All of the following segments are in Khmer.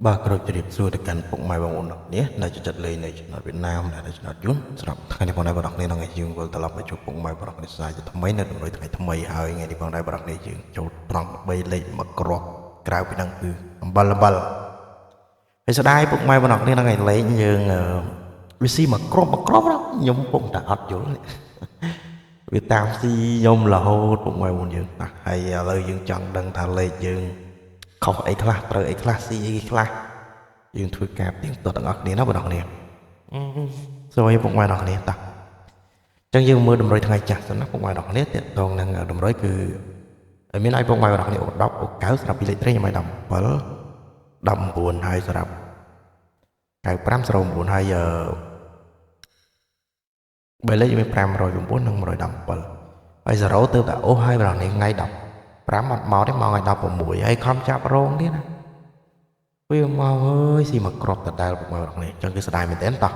បាទគ្រូជ្រាបសួរទៅកាន់ពុកម៉ែបងប្អូននេះនៅចិត្តលេងនៅចំណុចវៀតណាមដែលចំណុចយួនសម្រាប់ថ្ងៃនេះបងប្អូននេះនឹងយើងវិលត្រឡប់មកជួបពុកម៉ែបងប្អូនសាជាថ្មីនៅតម្រុយថ្ងៃថ្មីហើយថ្ងៃនេះបងប្អូននេះយើងចូលត្រង់3លេខមកគ្រាប់ក្រៅពីហ្នឹងគឺអំបិលហើយស្ដាយពុកម៉ែបងប្អូននេះថ្ងៃលេងយើងវាស៊ីមកគ្រាប់ខ្ញុំពុកតែអត់យល់វាតាមស៊ីខ្ញុំរហូតពុកម៉ែបងយើងណាហើយឥឡូវយើងចង់ដឹងថាលេខយើងខុសអីខ្លះត្រូវអីខ្លះស៊ីអីខ្លះយើងធ្វើការទៀងទាត់ទាំងអស់គ្នាណាបងប្អូនសួរឲ្យពុកម៉ែបងប្អូនតោះអញ្ចឹងយើងមើលតម្រុយថ្ងៃចាស់សិនណាពុកម៉ែបងប្អូនតេតងនឹងតម្រុយគឺមានឲ្យពុកម៉ែបងប្អូនអូ10អូ9សម្រាប់ពីលេខ3ខ្ញុំឲ្យ17 19ហើយសម្រាប់95 09ហើយ3លេខមាន509និង117ហើយ0ទៅតែអូសហើយបងប្អូនថ្ងៃ15អត់មកទេមកថ្ងៃ16ហើយខំចាប់រងទៀតណាវាមកអើយស៊ីមកគ្រាប់ដដែលពុកម៉ែបងប្អូនអញ្ចឹងគឺស្ដាយមែនតើតោះ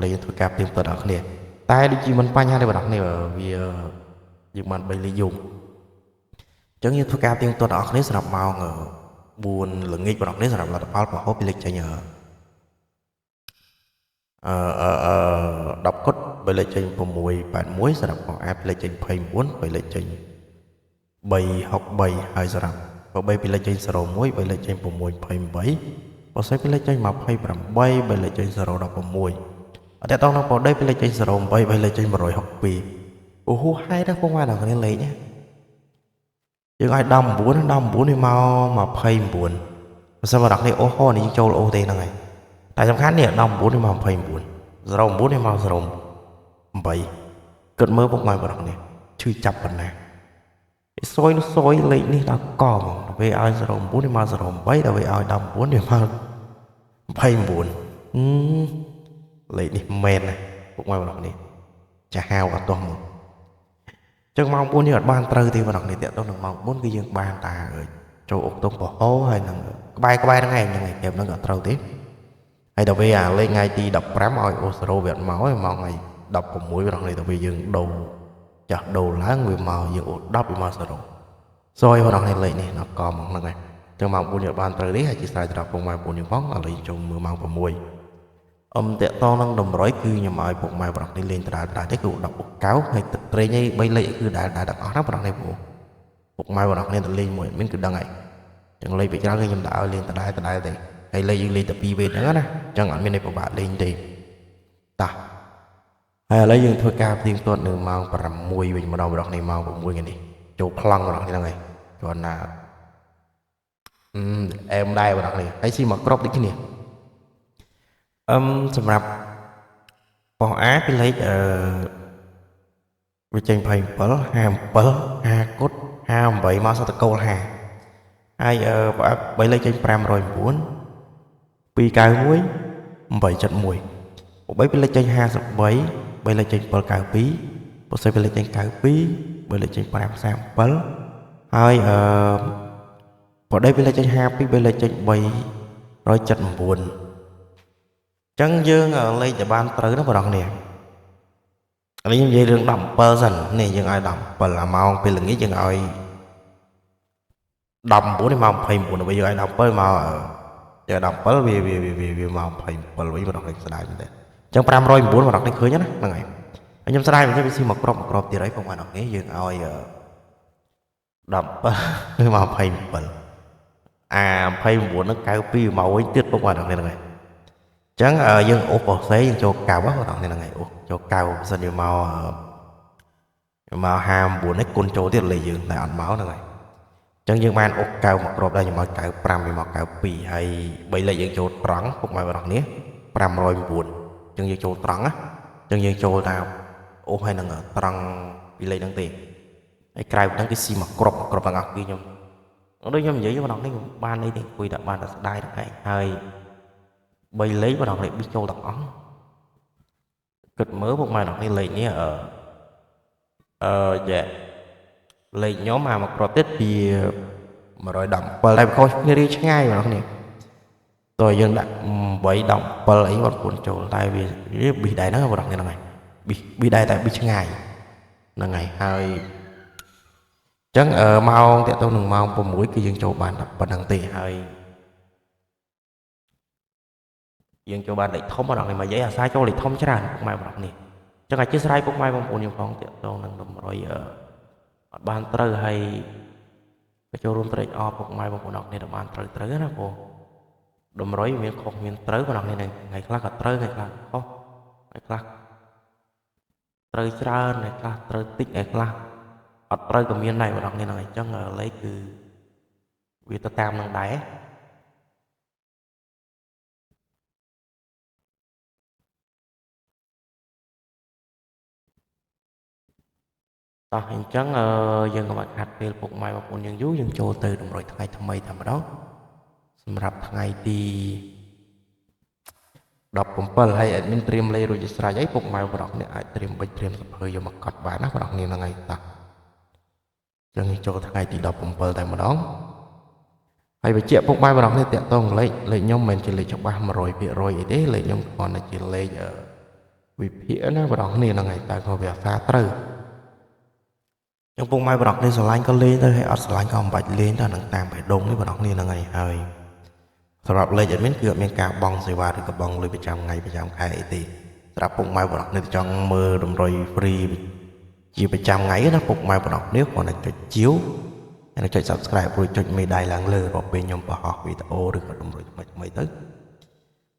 លេងធ្វើការទៀងទាត់ដល់គ្នាតែដូចជាមិនបញ្ហាទេបងប្អូនវាយើងបាន3លេខយងអញ្ចឹងយើងធ្វើការទៀងទាត់ដល់គ្នាសម្រាប់ម៉ោង4ល្ងាចបងប្អូនសម្រាប់លទ្ធផលប្រហូបពីលេខចេញ10គុត3លេខចេញ681សម្រាប់បងអាតលេខចេញ29 3លេខចេញ363ហើយសម្រាប់បើ3ពីលេខចេញ01 3លេខចេញ628បើសិនពីលេខចេញ28 3លេខចេញ016អត់តដល់បងដេពីលេខចេញ08 3លេខចេញ162អូហូហែដល់ពុកម៉ែដល់គ្នាលេខនេះយើងឲ្យ19នេះមក29បើសិនមកដល់គ្នាអូហូនេះចូលអូទេហ្នឹងហើយតែសំខាន់នេះ19នេះមក29 09នេះមក08គិតមើលពុកម៉ែបងប្អូនឈឺចាប់ប៉ុណ្ណាសួយលេខនេះដល់កហ្មងដល់វាឲ្យ09នេះមក08ដល់វាឲ្យ19នេះមក29លេខនេះមែនណាពុកម៉ែបងប្អូនចាហៅអត់ទាស់មកចឹងម៉ោង4នេះអត់បានត្រូវទេបងប្អូននេះតើទៅនឹងម៉ោង4គឺយើងបានតាចូលអុកតុងបហោហើយនឹងក្បែរហ្នឹងឯងគេហ្នឹងអត់ត្រូវទេហើយដល់វាអាលេខថ្ងៃទី15ឲ្យអូ0វាអត់មកឯងម៉ោងថ្ងៃ16បងប្អូននេះដល់វាយើងដូរចាស់ដូរឡើងវាមកយើងអូ10វាមក0សួយបងប្អូនលេខនេះដល់កហ្មងហ្នឹងឯងចឹងម៉ោង4នេះបានត្រូវទេហើយជាស្រ័យទៅដល់ពុកម៉ែ4នេះផងឥឡូវចូលមើលម៉ោង6តេតងនឹងតម្រុយគឺខ្ញុំឲ្យពុកម៉ែប្រុសនេះលេងដដែលទេគឺ10អូកៅហើយទឹកត្រេងឯ3លេខគឺដែលទាំងអស់ណាប្រុសនេះពុកម៉ែប្រុសនេះទៅលេងមួយមានគឺដឹងហើយចឹងលេខពីច្រើនគឺខ្ញុំដាក់ឲ្យលេងដដែលទេហើយលេខយើងលេងតែ2វេទហ្នឹងណាចឹងអត់មានអីពិបាកលេងទេតោះហើយឥឡូវយើងធ្វើការផ្ទៀងផ្ទាត់នៅម៉ោង6វិញម្ដងប្រុសនេះម៉ោង6ថ្ងៃនេះចូលប្លង់ប្រុសនេះហ្នឹងហើយគ្រាន់ណាអែមដែរប្រុសនេះហើយស៊ីមកគ្រាប់ដូចគ្នាសម្រាប់បងអាពីលេខវាចេញ27 57 50គុត58មកសតកូល50ហើយ3លេខចេញ509 291 871 3ពីលេខចេញ53 3លេខចេញ792ពុសិពីលេខចេញ92 3លេខចេញ537ហើយបដិពីលេខចេញ52 3លេខចេញ379ចឹងយើងលេខតែបានត្រូវណាបងប្អូននេះឥឡូវខ្ញុំនិយាយរឿង17សិននេះយើងឲ្យ17អាម៉ោងពេលល្ងាចយើងឲ្យ19នេះមក29ដើម្បីយើងឲ្យ17មកយើង17វាមក27វិញបងប្អូនស្ដាយមែនទេចឹង509បងប្អូននេះឃើញណាហ្នឹងហើយខ្ញុំស្ដាយមែនទេវាស៊ីមកគ្រាប់ទៀតហើយបងប្អូននេះយើងឲ្យ17នេះមក27អា29នឹង92មកវិញទៀតបងប្អូននេះហ្នឹងហើយចឹងយើងអូសបោះសេយើងចូលកៅបងប្អូនហ្នឹងហើយអូសចូលកៅបើសិនយើងមក59នេះគុណចូលទៀតលេខយើងតែអត់មកហ្នឹងហើយចឹងយើងបានអូសកៅមកគ្រាប់ដែរខ្ញុំមក95វាមក92ហើយ3លេខយើងចូលត្រង់ពុកម៉ែបងប្អូននេះ509ចឹងយើងចូលត្រង់ណាចឹងយើងចូលតាមអូសហើយនឹងត្រង់ពីលេខហ្នឹងទេហើយក្រៅហ្នឹងគឺស៊ីមកគ្រាប់ទាំងអស់គឺខ្ញុំដូចខ្ញុំនិយាយបងប្អូននេះបានអីទេអង្គុយតែបានតែស្ដាយតែឯងហើយ3លេខបងប្អូននេះប៊ីចូលទាំងអស់គិតមើលពុកម៉ែបងប្អូននេះលេខនេះយ៉ាលេខខ្ញុំមកគ្រាប់ទៀតពី117តែខុសគ្នារៀងឆ្ងាយបងប្អូននេះតើយើងដាក់8 17អីបងប្អូនចូលតែវាប៊ីដែរហ្នឹងបងប្អូនហ្នឹងហើយប៊ីដែរតែប៊ីឆ្ងាយហ្នឹងហើយចឹងម៉ោងតទៅនឹងម៉ោង6គឺយើងចូលបានតែប៉ុណ្្នឹងទេហើយ យើងចូលបានលេខធំបងប្អូននេះមកនិយាយអាសាចូលលេខធំច្រើនពុកម៉ែបងប្អូននេះចឹងអាចស្រាយពុកម៉ែបងប្អូនខ្ញុំផងតាក់ទងនឹងតម្រុយអត់បានត្រូវហើយក៏ចូលរួមត្រេកអរពុកម៉ែបងប្អូនអរគ្នាដែលបានត្រូវណាព្រោះតម្រុយមានខុសមានត្រូវបងប្អូននេះថ្ងៃខ្លះក៏ត្រូវថ្ងៃខ្លះខុសថ្ងៃខ្លះត្រូវច្រើនថ្ងៃខ្លះត្រូវតិចថ្ងៃខ្លះអត់ត្រូវក៏មានដែរបងប្អូននេះហ្នឹងអញ្ចឹងលេខគឺវាទៅតាមនឹងដែរតោះអញ្ចឹងយើងក៏មកខាត់ពេលពុកម៉ែបងប្អូនយើងយូរយើងចូលទៅតម្រុយថ្ងៃថ្មីតែម្ដងសម្រាប់ថ្ងៃទី17ហើយ admin ត្រៀមលេខរួចជាស្រេចអីពុកម៉ែបងប្អូនអ្នកអាចត្រៀមបិចត្រៀមសភើយកមកកត់បានណាបងប្អូនហ្នឹងហើយតោះចឹងចូលថ្ងៃទី17តែម្ដងហើយបញ្ជាក់ពុកម៉ែបងប្អូននេះតាក់ទងលេខខ្ញុំមិនមែនជាលេខច្បាស់ 100% អីទេលេខខ្ញុំគ្រាន់តែជាលេខវិភាគណាបងប្អូនហ្នឹងហើយតើក៏វាអាសាត្រូវចឹងពុកម៉ែបងប្អូននេះស្រឡាញ់ក៏លេងទៅហើយអត់ស្រឡាញ់ក៏មិនបាច់លេងទៅនឹងតាមបេះដូងនេះបងប្អូនហ្នឹងហើយសម្រាប់លេខ admin គឺអត់មានការបង់សេវាឬក៏បង់លុយប្រចាំថ្ងៃប្រចាំខែអីទេសម្រាប់ពុកម៉ែបងប្អូននេះចង់មើលតម្រុយ free ជាប្រចាំថ្ងៃណាពុកម៉ែបងប្អូននេះគ្រាន់តែចុចជាវហើយចុច subscribe រួចចុចមេដៃឡើងលើរាល់ពេលខ្ញុំបង្ហោះវីដេអូឬក៏តម្រុយថ្មីទៅ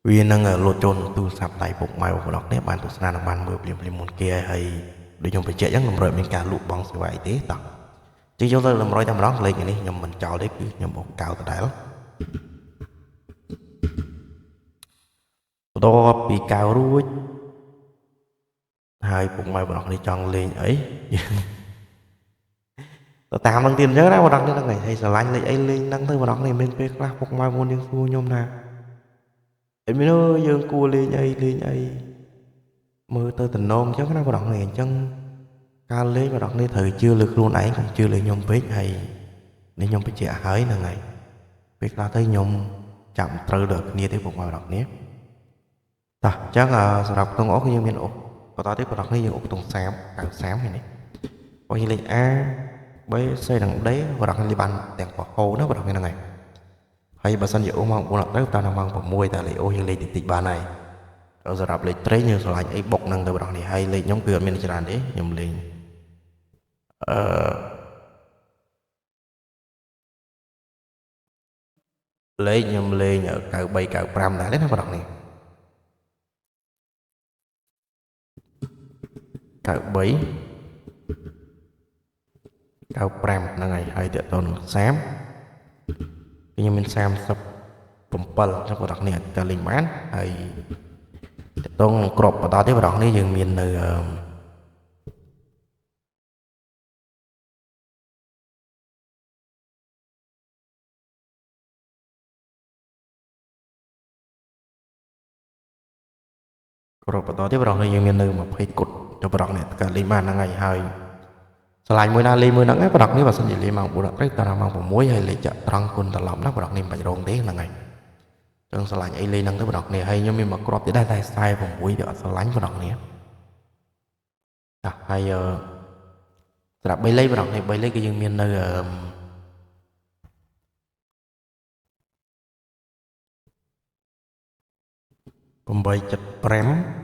វានឹងលោតចូលទូរស័ព្ទដៃពុកម៉ែបងប្អូននេះបានទស្សនានិងបានមើលភ្លាមមុនគេហើយដូចខ្ញុំបញ្ជាក់អញ្ចឹងតម្រុយមានការលក់បង់សេវាអីទេតោះជិះចូលទៅតម្រុយតែម្ដងលេខនេះខ្ញុំមិនចោលទេគឺខ្ញុំអូកៅដដែលបន្ទាប់ពីកៅរួចហើយពុកម៉ែបងប្អូននេះចង់លេងអីទៅតាមនឹងទៀតអញ្ចឹងណាបងប្អូនហ្នឹងហើយស្រឡាញ់លេខអីលេងហ្នឹងទៅបងប្អូននេះមានពេលខ្លះពុកម៉ែមុនយើងសួរខ្ញុំថាអីមានយើងគួរលេងអីមើលទៅតំណងអញ្ចឹងណាបងប្អូននេះអញ្ចឹងការលេងបងប្អូននេះត្រូវជឿលើខ្លួនឯងកុំជឿលើខ្ញុំពេកហើយនេះខ្ញុំបញ្ជាក់ហើយហ្នឹងហើយពេលខ្លះទៅខ្ញុំចាំត្រូវដល់គ្នាទេពុកម៉ែបងប្អូននេះតោះអញ្ចឹងសម្រាប់ខ្ទង់អុកគឺយើងមានអុកបន្តទៀតបងប្អូននេះយើងអុកខ្ទង់30 90នេះបើយើងលេខ A B C និង D បងប្អូននេះបានទាំងពហុណាបងប្អូនហ្នឹងហើយបើសិនជាអុកម៉ោង4អត់ទៅតាមម៉ោង6តែលេខអុកយើងលេខតិចបានហើយសម្រាប់លេខត្រេងយើងឆ្លាញ់អីបុកហ្នឹងទៅបងប្អូននេះហើយលេខខ្ញុំគឺអត់មានច្រើនទេខ្ញុំលេងលេខខ្ញុំលេង93 95ដែរណាបងប្អូននេះ93 95ហ្នឹងហើយតើតើនឹង30ខ្ញុំមាន37ចឹងបងប្អូននេះតើលេងបានហើយតើតងក្របបន្តទៀតបងប្អូននេះយើងមាននៅក្របបន្តទៀតបងប្អូននេះយើងមាននៅ20គុតទៅបងប្អូននេះតើលេងបានហ្នឹងហើយឆ្លាញ់មួយណាលេងមួយហ្នឹងឯងបងប្អូននេះបើសិនជាលេងម៉ោង4អត់ទៅតាមម៉ោង6ហើយលេខចាក់ត្រង់គុណត្រឡប់ណាបងប្អូននេះមិនបាច់រងទេហ្នឹងហើយចឹងឆ្លាញ់អីលេងហ្នឹងទៅបងប្អូននេះហើយខ្ញុំមានមកក្របទៀតដែរតែ46វាអត់ឆ្លាញ់បងប្អូននេះចាហើយសម្រាប់3លេខបងប្អូននេះ3លេខគឺយើងមាននៅ875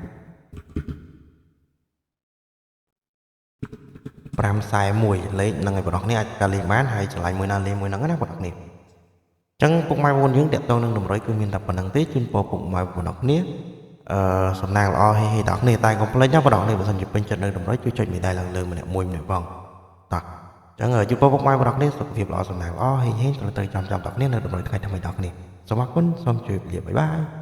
541លេខហ្នឹងហើយបងប្អូននេះអាចការលេងបានហើយឆ្លាញ់មួយណាលេងមួយហ្នឹងណាបងប្អូននេះអញ្ចឹងពុកម៉ែបងប្អូនយើងតាក់ទងនឹងតម្រុយគឺមានតែប៉ុណ្្នឹងទេជូនពរពុកម៉ែបងប្អូនគ្នាសំណាងល្អហេហេដល់គ្នាតែកុំភ្លេចណាបងប្អូននេះបើសិនជាពេញចិត្តនៅតម្រុយជួយចុចមេដៃឡើងលើម្នាក់មួយបងតោះអញ្ចឹងជូនពរពុកម៉ែបងប្អូនគ្នាសុខភាពល្អសំណាងល្អហេហេត្រូវចាំដល់គ្នានៅតម្រុយថ្ងៃថ្មីដល់គ្នាសូមអរគុណសូមជម្រាបលាបាយបាយ